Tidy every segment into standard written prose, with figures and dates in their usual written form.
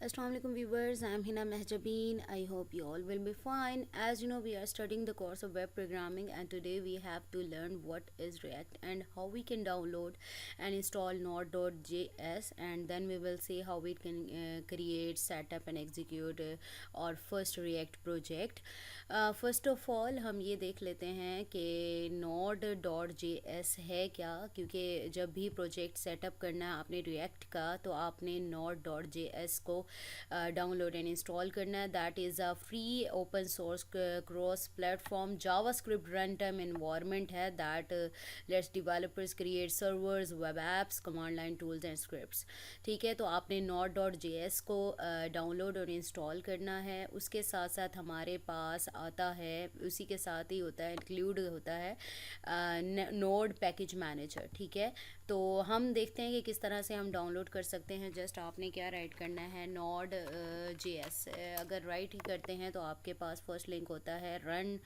Assalamu alaikum viewers, I am Hina Mehjabeen. I hope you all will be fine. As you know, we are studying the course of web programming, and today we have to learn what is React and how we can download and install Node.js, and then we will see how we can create, set up and execute our first React project. First of all हम ये देख लेते हैं कि Node.js है क्या, क्योंकि जब भी प्रोजेक्ट सेटअप करना है आपने React का तो आपने Node.js को डाउनलोड एंड इंस्टॉल करना है. That is a free open source cross platform JavaScript run time environment है that lets developers create servers, web apps, command line tools and scripts. ठीक है, तो आपने Node.js को डाउनलोड और इंस्टॉल करना है. उसके साथ साथ हमारे पास आता है, उसी के साथ ही होता है, इंक्लूड होता है नोड पैकेज मैनेजर. ठीक है, तो हम देखते हैं कि किस तरह से हम डाउनलोड कर सकते हैं. जस्ट आपने क्या राइट करना है, Node.js. अगर राइट ही करते हैं तो आपके पास फर्स्ट लिंक होता है रन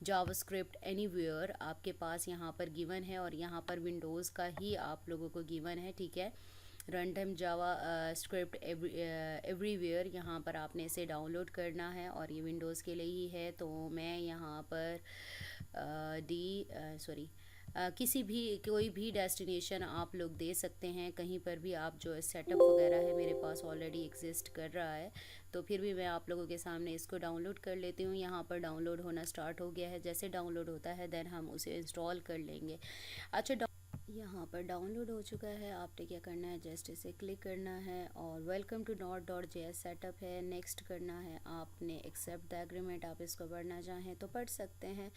जावास्क्रिप्ट एनीवेयर. आपके पास यहाँ पर गिवन है और यहाँ पर विंडोज़ का ही आप लोगों को गिवन है. ठीक है, रन टाइम जावा स्क्रिप्ट एवरीवेयर, यहाँ पर आपने इसे डाउनलोड करना है और ये विंडोज़ के लिए ही है. तो मैं यहाँ पर किसी भी कोई भी डेस्टिनेशन आप लोग दे सकते हैं, कहीं पर भी आप जो सेटअप वगैरह है मेरे पास ऑलरेडी एग्जिस्ट कर रहा है, तो फिर भी मैं आप लोगों के सामने इसको डाउनलोड कर लेती हूँ. यहाँ पर डाउनलोड होना स्टार्ट हो गया है. जैसे डाउनलोड होता है देन हम उसे इंस्टॉल कर लेंगे. अच्छा, यहाँ पर डाउनलोड हो चुका है. आपने क्या करना है, जस्ट इसे क्लिक करना है और वेलकम टू Node.js सेटअप है. नेक्स्ट करना है आपने, एक्सेप्ट द एग्रीमेंट. आप इसको पढ़ना चाहें तो पढ़ सकते हैं.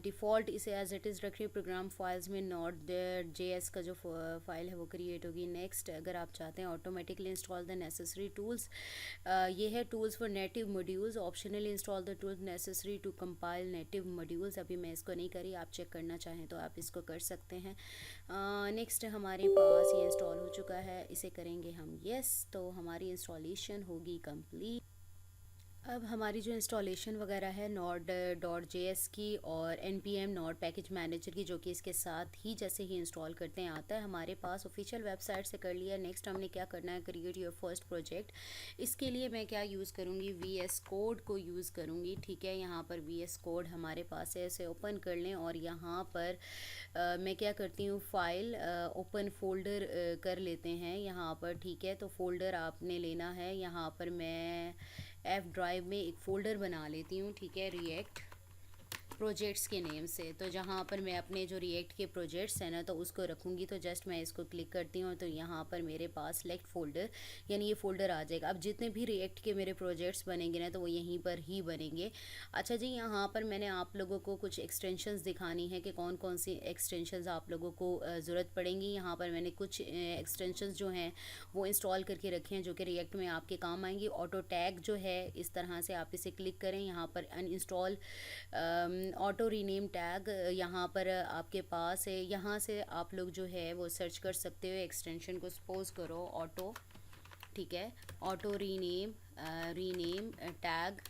डिफ़ॉल्ट इसे एज इट इज़ रखिए. प्रोग्राम फाइल्स में Node.js का जो फाइल है वो क्रिएट होगी. नेक्स्ट, अगर आप चाहते हैं automatically install the necessary tools, ये है tools for native modules. Optionally install the tools necessary to compile native modules. अभी मैं इसको नहीं करी, आप चेक करना चाहें तो आप इसको कर सकते हैं. नेक्स्ट हमारे पास ये इंस्टॉल हो चुका है, इसे करेंगे हम यस, तो हमारी इंस्टॉलेशन होगी कंप्लीट. अब हमारी जो इंस्टॉलेशन वगैरह है Node.js की और npm नोड पैकेज मैनेजर की, जो कि इसके साथ ही जैसे ही इंस्टॉल करते हैं आता है हमारे पास, ऑफिशियल वेबसाइट से कर लिया. नेक्स्ट हमने क्या करना है, क्रिएट योर फर्स्ट प्रोजेक्ट. इसके लिए मैं क्या यूज़ करूँगी, VS कोड को यूज़ करूँगी. ठीक है, यहाँ पर VS कोड हमारे पास है, इसे ओपन कर लें और यहाँ पर मैं क्या करती हूँ, फाइल ओपन फोल्डर कर लेते हैं यहाँ पर. ठीक है, तो फोल्डर आपने लेना है. यहाँ पर मैं एफ ड्राइव में एक फ़ोल्डर बना लेती हूँ. ठीक है, रिएक्ट प्रोजेक्ट्स के नेम से. तो जहाँ पर मैं अपने जो रिएक्ट के प्रोजेक्ट्स हैं ना तो उसको रखूँगी. तो जस्ट मैं इसको क्लिक करती हूँ तो यहाँ पर मेरे पास सेलेक्ट फ़ोल्डर, यानी ये फ़ोल्डर आ जाएगा. अब जितने भी रिएक्ट के मेरे प्रोजेक्ट्स बनेंगे ना तो वो यहीं पर ही बनेंगे. अच्छा जी, यहाँ पर मैंने आप लोगों को कुछ एक्सटेंशंस दिखानी है कि कौन कौन सी एक्सटेंशंस आप लोगों को ज़रूरत पड़ेंगी. यहाँ पर मैंने कुछ एक्सटेंशंस जो हैं वो इंस्टॉल करके रखे हैं जो कि रिएक्ट में आपके काम आएंगी. ऑटो टैग जो है, इस तरह से आप इसे क्लिक करें. यहाँ पर अनइंस्टॉल ऑटो रीनेम टैग यहाँ पर आपके पास है. यहाँ से आप लोग जो है वो सर्च कर सकते हो एक्सटेंशन को. सपोज करो ऑटो, ठीक है, ऑटो रीनेम टैग.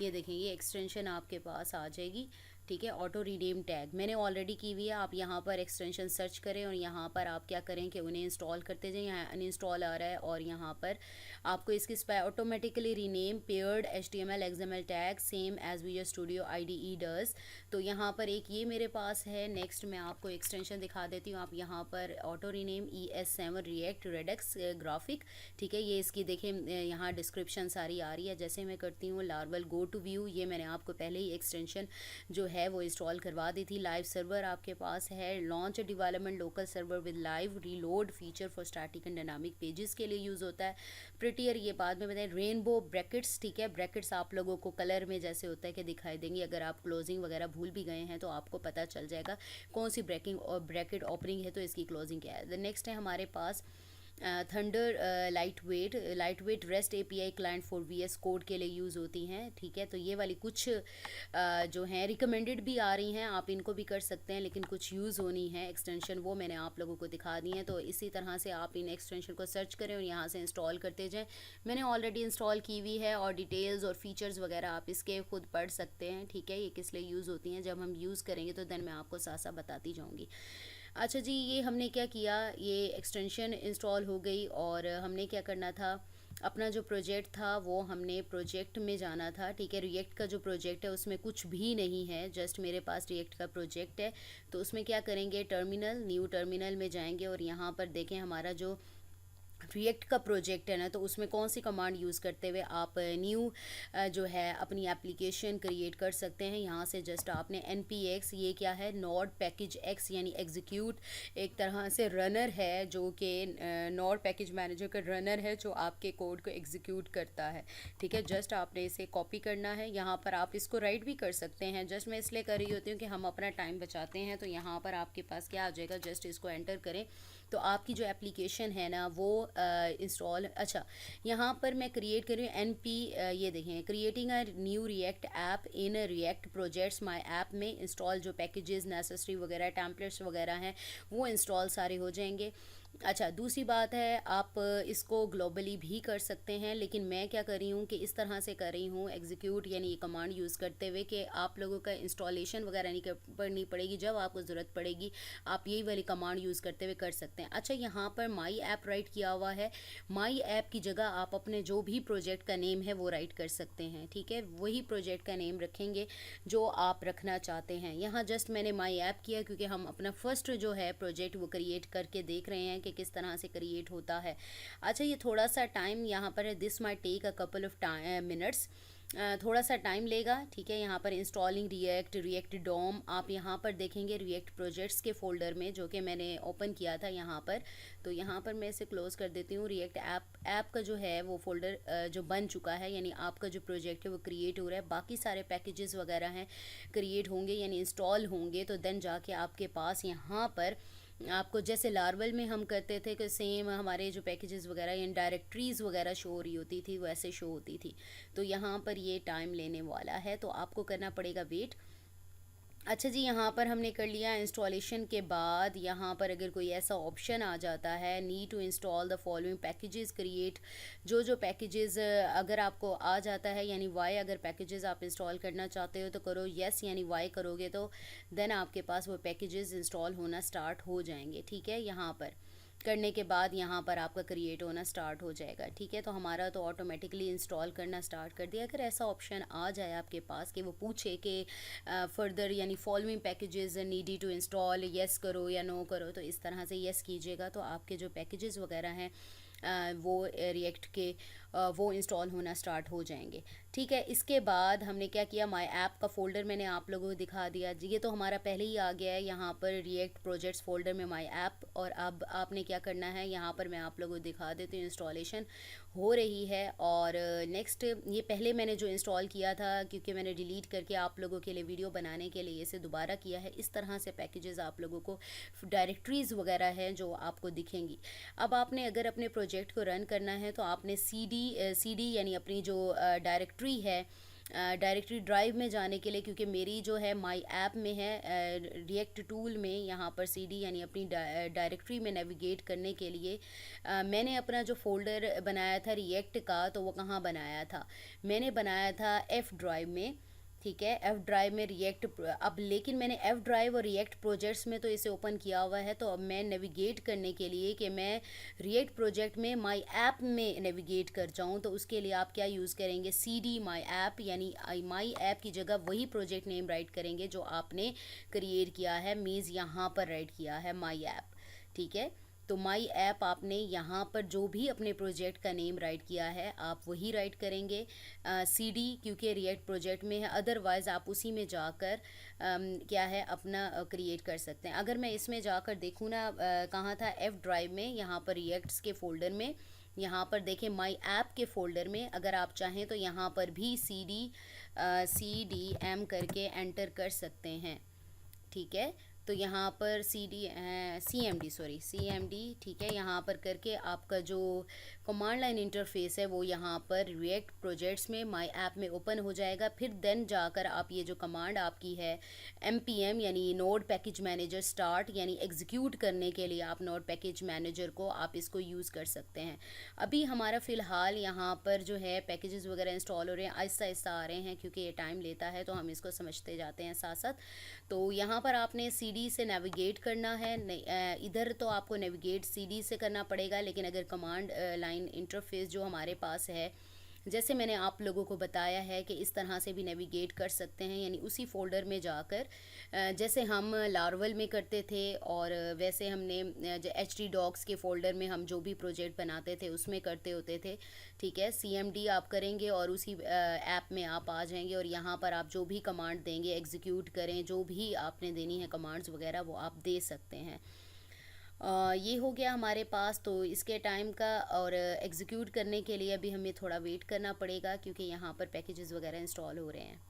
ये देखें, ये एक्सटेंशन आपके पास आ जाएगी. ठीक है, ऑटो रीनेम टैग मैंने ऑलरेडी की हुई है. आप यहाँ पर एक्सटेंशन सर्च करें और यहाँ पर आप क्या करें कि उन्हें इंस्टॉल करते जाएं. यहाँ अनइंस्टॉल आ रहा है और यहाँ पर आपको इसकी automatically rename paired HTML XML tag same as Visual Studio IDE does. तो यहाँ पर एक ये मेरे पास है. नेक्स्ट मैं आपको एक्सटेंशन दिखा देती हूँ. आप यहाँ पर auto rename ES7 React Redux graphic. ठीक है, ये इसकी देखें यहाँ डिस्क्रिप्शन सारी आ रही है. जैसे मैं करती हूँ लार्वल गो टू व्यू, ये मैंने आपको पहले ही एक्सटेंशन जो है वो इंस्टॉल करवा दी थी. लाइव सर्वर आपके पास है. Launch development local server with live reload feature for static and dynamic pages के लिए यूज़ होता है. प्रिटियर, ये बाद में बताएं. रेनबो ब्रैकेट्स, ठीक है, ब्रैकेट्स आप लोगों को कलर में जैसे होता है कि दिखाई देंगे. अगर आप क्लोजिंग वगैरह भूल भी गए हैं तो आपको पता चल जाएगा कौन सी ब्रेकिंग और ब्रैकेट ओपनिंग है तो इसकी क्लोजिंग क्या है. नेक्स्ट है हमारे पास Thunder light weight REST API client for VS code के लिए यूज़ होती हैं. ठीक है, तो ये वाली कुछ जो हैं रिकमेंडेड भी आ रही हैं, आप इनको भी कर सकते हैं, लेकिन कुछ यूज़ होनी है एक्सटेंशन, वो मैंने आप लोगों को दिखा दी हैं. तो इसी तरह से आप इन एक्सटेंशन को सर्च करें और यहाँ से इंस्टॉल करते जाएँ. मैंने ऑलरेडी इंस्टॉल की हुई है और डिटेल्स और फीचर्स वगैरह आप इसके खुद पढ़ सकते हैं. ठीक है, ये किस लिए यूज़ होती हैं, जब हम यूज़ करेंगे तो देन मैं आपको साथ साथ बताती जाऊँगी. अच्छा जी, ये हमने क्या किया, ये एक्सटेंशन इंस्टॉल हो गई और हमने क्या करना था, अपना जो प्रोजेक्ट था वो हमने प्रोजेक्ट में जाना था, ठीक है। रिएक्ट का जो प्रोजेक्ट है उसमें कुछ भी नहीं है, जस्ट मेरे पास रिएक्ट का प्रोजेक्ट है। तो उसमें क्या करेंगे, टर्मिनल, न्यू टर्मिनल में जाएंगे और यहाँ पर देखें हमारा जो रिएक्ट का प्रोजेक्ट है ना, तो उसमें कौन सी कमांड यूज़ करते हुए आप न्यू जो है अपनी एप्लीकेशन क्रिएट कर सकते हैं। यहाँ से जस्ट आपने npx, ये क्या है, नोड पैकेज एक्स यानी एग्जीक्यूट, एक तरह से रनर है जो कि नोड पैकेज मैनेजर का रनर है जो आपके कोड को एग्जीक्यूट करता है, ठीक है। जस्ट आपने इसे कॉपी करना है। यहाँ पर आप इसको राइट भी कर सकते हैं, जस्ट मैं इसलिए कर रही होती हूँ कि हम अपना टाइम बचाते हैं। तो यहाँ पर आपके पास क्या आ जाएगा, जस्ट इसको एंटर करें तो आपकी जो एप्लीकेशन है ना वो इंस्टॉल। अच्छा, यहाँ पर मैं क्रिएट कर रही हूँ ये देखें, creating a new react app in React projects my app में इंस्टॉल जो पैकेजेस नेसेसरी वगैरह टेम्पलेट्स वगैरह हैं वो इंस्टॉल सारे हो जाएंगे। अच्छा, दूसरी बात है, आप इसको ग्लोबली भी कर सकते हैं, लेकिन मैं क्या कर रही हूँ कि इस तरह से कर रही हूँ एग्जीक्यूट यानी ये कमांड यूज़ करते हुए कि आप लोगों का इंस्टॉलेशन वगैरह नहीं करनी पड़ेगी, जब आपको ज़रूरत पड़ेगी आप यही वाली कमांड यूज़ करते हुए कर सकते हैं। अच्छा, यहाँ पर माई ऐप राइट किया हुआ है, माई ऐप की जगह आप अपने जो भी प्रोजेक्ट का नेम है वो राइट कर सकते हैं, ठीक है। वही प्रोजेक्ट का नेम रखेंगे जो आप रखना चाहते हैं। यहाँ जस्ट मैंने माई ऐप किया क्योंकि हम अपना फर्स्ट जो है प्रोजेक्ट वो क्रिएट करके देख रहे हैं कि किस तरह से क्रिएट होता है। अच्छा, ये थोड़ा सा टाइम यहाँ पर है, this may take a couple of minutes, थोड़ा सा टाइम लेगा, ठीक है। यहाँ पर इंस्टॉलिंग रिएक्ट डोम, आप यहाँ पर देखेंगे रिएक्ट प्रोजेक्ट्स के फोल्डर में जो कि मैंने ओपन किया था यहाँ पर। तो यहाँ पर मैं इसे क्लोज कर देती हूँ। रिएक्ट ऐप का जो है वो फोल्डर जो बन चुका है, यानी आपका जो प्रोजेक्ट है वो क्रिएट हो रहा है, बाकी सारे पैकेजेस वगैरह हैं क्रिएट होंगे यानी इंस्टॉल होंगे, तो देन जाके आपके पास यहाँ पर आपको जैसे लार्वल में हम करते थे कि सेम हमारे जो पैकेजेस वगैरह या डायरेक्टरीज़ वगैरह शो हो रही होती थी वैसे शो होती थी। तो यहाँ पर ये टाइम लेने वाला है, तो आपको करना पड़ेगा वेट। अच्छा जी, यहाँ पर हमने कर लिया इंस्टॉलेशन के बाद। यहाँ पर अगर कोई ऐसा ऑप्शन आ जाता है, need to install the following packages create, जो पैकेजेस अगर आपको आ जाता है यानी वाई, अगर पैकेजेस आप इंस्टॉल करना चाहते हो तो करो येस, यानी वाई करोगे तो देन आपके पास वो पैकेजेस इंस्टॉल होना स्टार्ट हो जाएंगे, ठीक है। यहाँ पर करने के बाद यहाँ पर आपका क्रिएट होना स्टार्ट हो जाएगा, ठीक है। तो हमारा तो ऑटोमेटिकली इंस्टॉल करना स्टार्ट कर दिया। अगर ऐसा ऑप्शन आ जाए आपके पास कि वो पूछे कि फर्दर यानी following packages need to install, yes करो या नो करो, तो इस तरह से येस कीजिएगा तो आपके जो पैकेजेस वगैरह हैं वो रिएक्ट के वो इंस्टॉल होना स्टार्ट हो जाएंगे, ठीक है। इसके बाद हमने क्या किया, माय ऐप का फ़ोल्डर मैंने आप लोगों को दिखा दिया, ये तो हमारा पहले ही आ गया है यहाँ पर रिएक्ट प्रोजेक्ट्स फोल्डर में माय ऐप। और अब आपने क्या करना है, यहाँ पर मैं आप लोगों को दिखा देती हूँ, इंस्टॉलेशन हो रही है। और नेक्स्ट, ये पहले मैंने जो इंस्टॉल किया था क्योंकि मैंने डिलीट करके आप लोगों के लिए वीडियो बनाने के लिए इसे दोबारा किया है। इस तरह से पैकेजेस आप लोगों को डायरेक्टरीज़ वगैरह हैं जो आपको दिखेंगी। अब आपने अगर अपने प्रोजेक्ट को रन करना है तो आपने सी डी यानी अपनी जो डायरेक्टरी है, डायरेक्टरी ड्राइव में जाने के लिए, क्योंकि मेरी जो है माई ऐप में है रिएक्ट टूल में, यहाँ पर सीडी यानी अपनी डायरेक्टरी में नेविगेट करने के लिए मैंने अपना जो फोल्डर बनाया था रिएक्ट का, तो वो कहाँ बनाया था, मैंने बनाया था एफ़ ड्राइव में, ठीक है। एफ़ ड्राइव में रिएक्ट, अब लेकिन मैंने एफ़ ड्राइव और रिएक्ट प्रोजेक्ट्स में तो इसे ओपन किया हुआ है। तो अब मैं नेविगेट करने के लिए कि मैं रिएक्ट प्रोजेक्ट में माई ऐप में नेविगेट कर जाऊँ, तो उसके लिए आप क्या यूज़ करेंगे, सी डी माई ऐप, यानी माई ऐप की जगह वही प्रोजेक्ट नेम राइट करेंगे जो आपने क्रिएट किया है, मीन्स यहाँ पर राइट किया है माई ऐप, ठीक है। तो माई ऐप आपने यहाँ पर जो भी अपने प्रोजेक्ट का नेम राइट किया है आप वही राइट करेंगे, सी डी क्योंकि रिएक्ट प्रोजेक्ट में है, अदरवाइज़ आप उसी में जाकर क्या है अपना क्रिएट कर सकते हैं। अगर मैं इसमें जाकर देखूँ ना, कहाँ था, एफ़ ड्राइव में, यहाँ पर रिएक्ट्स के फोल्डर में, यहाँ पर देखें माई ऐप के फोल्डर में, अगर आप चाहें तो यहाँ पर भी सी डी एम करके एंटर कर सकते हैं, ठीक है। तो यहाँ पर सी एम डी, ठीक है, यहाँ पर करके आपका जो कमांड लाइन इंटरफेस है वो यहाँ पर रिएक्ट प्रोजेक्ट्स में माई ऐप में ओपन हो जाएगा। फिर देन जाकर आप ये जो कमांड आपकी है npm यानी नोड पैकेज मैनेजर स्टार्ट, यानी एग्जीक्यूट करने के लिए आप नोड पैकेज मैनेजर को आप इसको यूज़ कर सकते हैं। अभी हमारा फ़िलहाल यहाँ पर जो है पैकेजेस वगैरह इंस्टॉल हो रहे हैं, आहिस्ता आहिस्ता आ रहे हैं क्योंकि ये टाइम लेता है, तो हम इसको समझते जाते हैं साथ साथ। तो यहाँ पर आपने सीडी से नेविगेट करना है, इधर तो आपको नेविगेट सीडी से करना पड़ेगा, लेकिन अगर कमांड लाइन डिज़ाइन इंटरफेस जो हमारे पास है, जैसे मैंने आप लोगों को बताया है कि इस तरह से भी नेविगेट कर सकते हैं, यानी उसी फोल्डर में जाकर जैसे हम लार्वल में करते थे और वैसे हमने एच डी डॉक्स के फोल्डर में हम जो भी प्रोजेक्ट बनाते थे उसमें करते होते थे। ठीक है, CMD आप करेंगे और उसी ऐप में आप आ जाएंगे और यहाँ पर आप जो भी कमांड देंगे, एग्जीक्यूट करें, जो भी आपने देनी है कमांड्स वगैरह वो आप दे सकते हैं। ये हो गया हमारे पास तो इसके टाइम का, और एग्जीक्यूट करने के लिए अभी हमें थोड़ा वेट करना पड़ेगा क्योंकि यहाँ पर पैकेजेस वगैरह इंस्टॉल हो रहे हैं।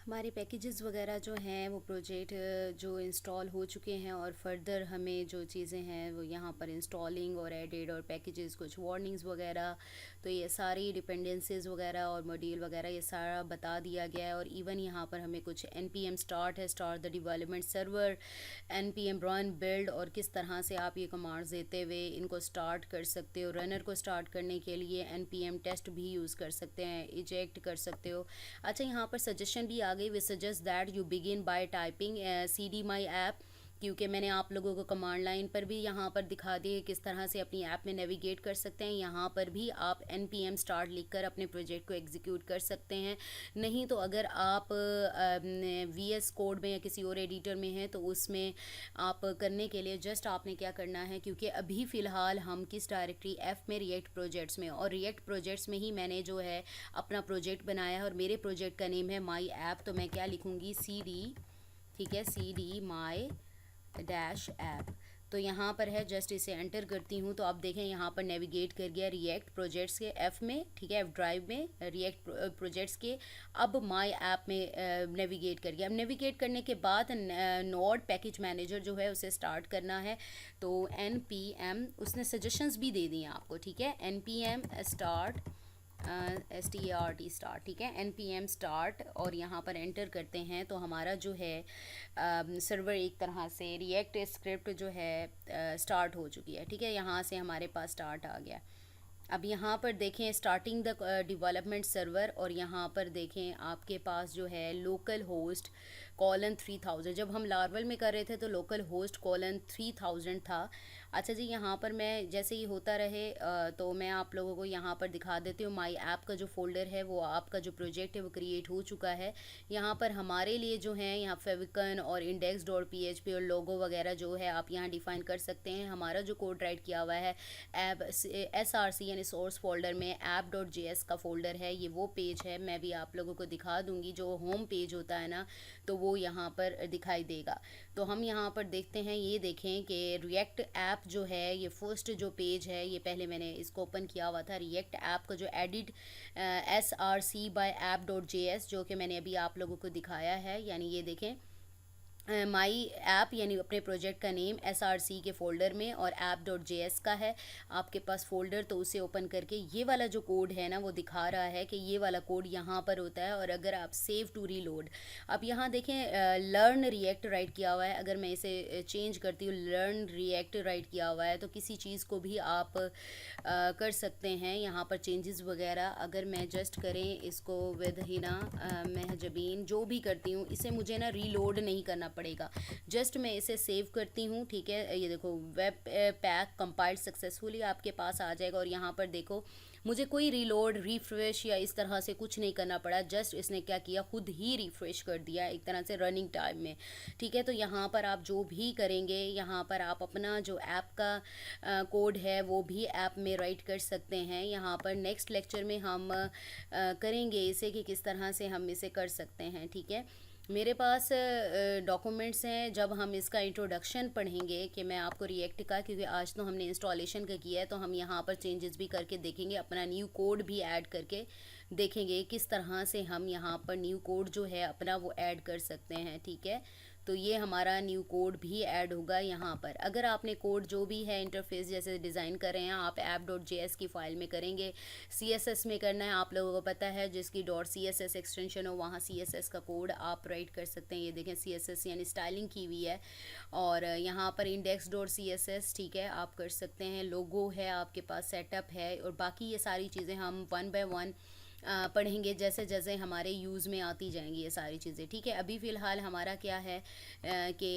हमारे पैकेजेस वगैरह जो हैं वो प्रोजेक्ट जो इंस्टॉल हो चुके हैं और फर्दर हमें जो चीज़ें हैं वो यहाँ पर इंस्टॉलिंग और एडेड और पैकेजेस, कुछ वार्निंग्स वगैरह, तो ये सारी डिपेंडेंसीज वगैरह और मॉड्यूल वगैरह ये सारा बता दिया गया है। और इवन यहाँ पर हमें कुछ npm स्टार्ट है, start the development server, npm run build, और किस तरह से आप ये कमांड्स देते हुए इनको स्टार्ट कर सकते हो। रनर को स्टार्ट करने के लिए npm टेस्ट भी यूज़ कर सकते हैं, इजेक्ट कर सकते हो। अच्छा, यहाँ पर सजेशन भी आ गई, we suggest that you begin by typing cd my app, क्योंकि मैंने आप लोगों को कमांड लाइन पर भी यहाँ पर दिखा दी किस तरह से अपनी ऐप में नेविगेट कर सकते हैं। यहाँ पर भी आप npm स्टार्ट लिखकर अपने प्रोजेक्ट को एग्जीक्यूट कर सकते हैं। नहीं तो अगर आप VS कोड में या किसी और एडिटर में हैं तो उसमें आप करने के लिए जस्ट आपने क्या करना है, क्योंकि अभी फ़िलहाल हम किस डायरेक्टरी F में, रिएक्ट प्रोजेक्ट्स में, और रिएक्ट प्रोजेक्ट्स में ही मैंने जो है अपना प्रोजेक्ट बनाया है और मेरे प्रोजेक्ट का नेम है माई ऐप। तो मैं क्या लिखूँगी, CD, ठीक है, CD my डैश ऐप। तो यहाँ पर है, जस्ट इसे एंटर करती हूँ तो आप देखें यहाँ पर नेविगेट कर गया रिएक्ट प्रोजेक्ट्स के F में, ठीक है, F ड्राइव में रिएक्ट प्रोजेक्ट्स के। अब माई ऐप में नेविगेट कर गया। अब नेविगेट करने के बाद नोड पैकेज मैनेजर जो है उसे स्टार्ट करना है। तो npm, उसने सजेशंस भी दे दिए आपको, ठीक है, npm स्टार्ट START स्टार्ट, ठीक है, npm स्टार्ट, और यहाँ पर एंटर करते हैं तो हमारा जो है सर्वर एक तरह से रिएक्ट स्क्रिप्ट जो है स्टार्ट हो चुकी है। ठीक है, यहाँ से हमारे पास स्टार्ट आ गया। अब यहाँ पर देखें स्टार्टिंग द डेवलपमेंट सर्वर, और यहाँ पर देखें आपके पास जो है लोकल होस्ट :3000। जब हम लार्वल में कर रहे थे तो लोकल होस्ट :3000 था। अच्छा जी, यहाँ पर मैं जैसे ही होता रहे तो मैं आप लोगों को यहाँ पर दिखा देती हूँ। माई ऐप का जो फोल्डर है वो आपका जो प्रोजेक्ट है वो क्रिएट हो चुका है। यहाँ पर हमारे लिए जो है यहाँ फेविकन और index.php और लोगो वगैरह जो है आप यहाँ डिफ़ाइन कर सकते हैं। हमारा जो कोड राइट किया हुआ है ऐप SRC यानी सोर्स फोल्डर में app.js का फोल्डर है, ये वो पेज है। मैं भी आप लोगों को दिखा दूँगी, जो होम पेज होता है ना तो वो यहाँ पर दिखाई देगा। तो हम यहाँ पर देखते हैं, ये देखें कि रिएक्ट ऐप जो है ये फर्स्ट जो पेज है, ये पहले मैंने इसको ओपन किया हुआ था। रिएक्ट ऐप का जो एडिट SRC by app.js जो कि मैंने अभी आप लोगों को दिखाया है, यानी ये देखें माई ऐप यानी अपने प्रोजेक्ट का नेम SRC के फोल्डर में, और app.js का है आपके पास फोल्डर, तो उसे ओपन करके ये वाला जो कोड है ना वो दिखा रहा है कि ये वाला कोड यहाँ पर होता है। और अगर आप सेव टू रीलोड, अब यहाँ देखें लर्न रिएक्ट राइट किया हुआ है। अगर मैं इसे चेंज करती हूँ, लर्न रिएक्ट राइट किया हुआ है, तो किसी चीज़ को भी आप कर सकते हैं यहाँ पर चेंजेस वगैरह। अगर मैं जस्ट करें इसको विद हिना महजबीन जो भी करती हूँ, इसे मुझे ना रीलोड नहीं करना पड़ेगा, जस्ट मैं इसे सेव करती हूँ। ठीक है, ये देखो वेब पैक कंपाइल्ड सक्सेसफुली आपके पास आ जाएगा। और यहाँ पर देखो मुझे कोई रीलोड, रिफ्रेश या इस तरह से कुछ नहीं करना पड़ा, जस्ट इसने क्या किया, खुद ही रिफ्रेश कर दिया एक तरह से रनिंग टाइम में। ठीक है, तो यहाँ पर आप जो भी करेंगे, यहाँ पर आप अपना जो ऐप का कोड है वो भी ऐप में राइट कर सकते हैं। यहाँ पर नेक्स्ट लेक्चर में हम करेंगे इसे कि किस तरह से हम इसे कर सकते हैं। ठीक है, मेरे पास डॉक्यूमेंट्स हैं, जब हम इसका इंट्रोडक्शन पढ़ेंगे कि मैं आपको रिएक्ट का, क्योंकि आज तो हमने इंस्टॉलेशन का किया है, तो हम यहाँ पर चेंजेस भी करके देखेंगे, अपना न्यू कोड भी ऐड करके देखेंगे किस तरह से हम यहाँ पर न्यू कोड जो है अपना वो ऐड कर सकते हैं। ठीक है, तो ये हमारा न्यू कोड भी ऐड होगा यहाँ पर। अगर आपने कोड जो भी है इंटरफेस जैसे डिज़ाइन कर रहे हैं आप app.js की फ़ाइल में करेंगे, CSS में करना है, आप लोगों को पता है जिसकी .css एक्सटेंशन हो वहाँ CSS का कोड आप राइट कर सकते हैं। ये देखें CSS यानी स्टाइलिंग की हुई है, और यहाँ पर index.css, ठीक है, आप कर सकते हैं। लोगो है आपके पास, सेटअप है, और बाकी ये सारी चीज़ें हम 1 by 1 पढ़ेंगे जैसे जैसे हमारे यूज़ में आती जाएंगी ये सारी चीज़ें। ठीक है, अभी फ़िलहाल हमारा क्या है कि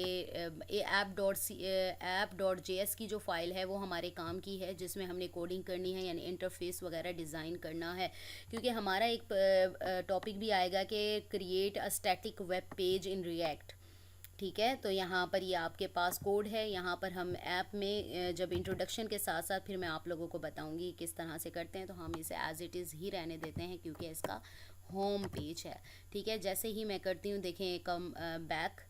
ऐप.js की जो फ़ाइल है वो हमारे काम की है, जिसमें हमने कोडिंग करनी है, यानी इंटरफेस वगैरह डिज़ाइन करना है। क्योंकि हमारा एक टॉपिक भी आएगा कि create a static web page in React. ठीक है, तो यहाँ पर ये आपके पास कोड है। यहाँ पर हम ऐप में जब इंट्रोडक्शन के साथ साथ फिर मैं आप लोगों को बताऊँगी किस तरह से करते हैं, तो हम इसे एज़ इट इज़ ही रहने देते हैं क्योंकि इसका होम पेज है। ठीक है, जैसे ही मैं करती हूँ, देखें back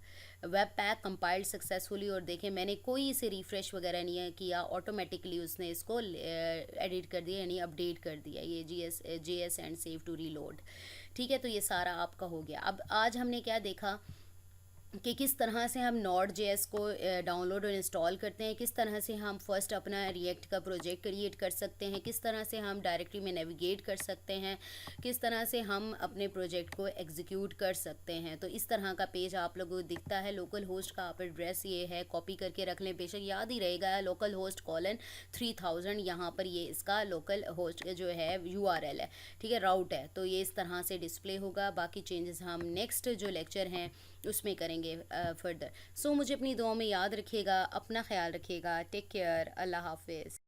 web pack compiled successfully, और देखें मैंने कोई इसे रिफ़्रेश वगैरह नहीं किया, ऑटोमेटिकली उसने इसको एडिट कर दिया, यानी अपडेट कर दिया। ये JS and save to reload. ठीक है, तो ये सारा आपका हो गया। अब आज हमने क्या देखा कि किस तरह से हम Node.js को डाउनलोड और इंस्टॉल करते हैं, किस तरह से हम फर्स्ट अपना रिएक्ट का प्रोजेक्ट क्रिएट कर सकते हैं, किस तरह से हम डायरेक्टरी में नेविगेट कर सकते हैं, किस तरह से हम अपने प्रोजेक्ट को एग्जीक्यूट कर सकते हैं। तो इस तरह का पेज आप लोगों को दिखता है। लोकल होस्ट का आप एड्रेस ये है, कॉपी करके रख लें, बेशक याद ही रहेगा, लोकल होस्ट कॉलन 3000, यहाँ पर ये इसका लोकल होस्ट जो है URL है। ठीक है, राउट है, तो ये इस तरह से डिस्प्ले होगा। बाकी चेंजेस हम नेक्स्ट जो लेक्चर हैं उसमें करेंगे फर्दर। सो मुझे अपनी दुआओं में याद रखिएगा, अपना ख्याल रखिएगा। टेक केयर, अल्लाह हाफिज़।